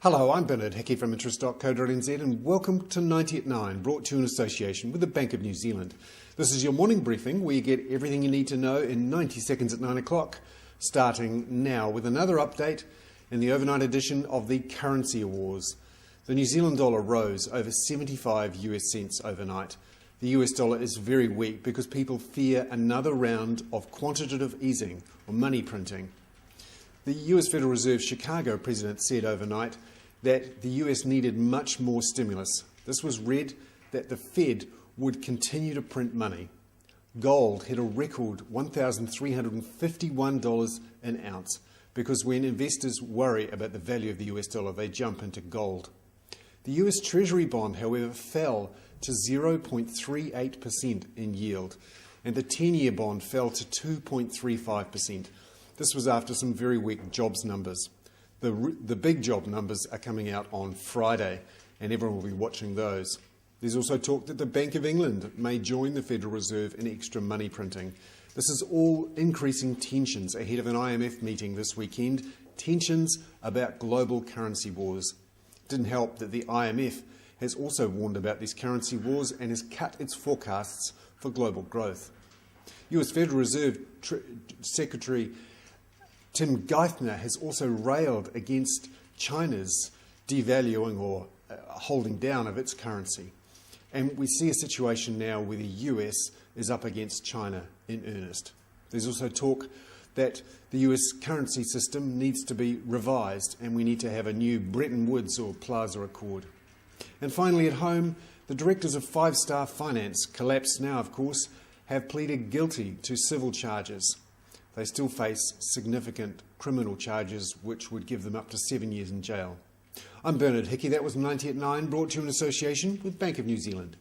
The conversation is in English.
Hello, I'm Bernard Hickey from interest.co.nz and welcome to 90 at 9, brought to you in association with the Bank of New Zealand. This is your morning briefing where you get everything you need to know in 90 seconds at 9 o'clock, starting now with another update in the overnight edition of the Currency Wars. The New Zealand dollar rose over 75 US cents overnight. The US dollar is very weak because people fear another round of quantitative easing or money printing. The US Federal Reserve Chicago president said overnight that the US needed much more stimulus. This was read that the Fed would continue to print money. Gold hit a record $1,351 an ounce because when investors worry about the value of the US dollar, they jump into gold. The US Treasury bond, however, fell to 0.38% in yield, and the 10-year bond fell to 2.35%. This was after some very weak jobs numbers. The big job numbers are coming out on Friday, and everyone will be watching those. There's also talk that the Bank of England may join the Federal Reserve in extra money printing. This is all increasing tensions ahead of an IMF meeting this weekend, tensions about global currency wars. It didn't help that the IMF has also warned about these currency wars and has cut its forecasts for global growth. US Federal Reserve Secretary Tim Geithner has also railed against China's devaluing or holding down of its currency. And we see a situation now where the US is up against China in earnest. There's also talk that the US currency system needs to be revised and we need to have a new Bretton Woods or Plaza Accord. And finally at home, the directors of Five Star Finance, collapsed now of course, have pleaded guilty to civil charges. They still face significant criminal charges which would give them up to 7 years in jail. I'm Bernard Hickey. That was 90 at 9, brought to you in association with Bank of New Zealand.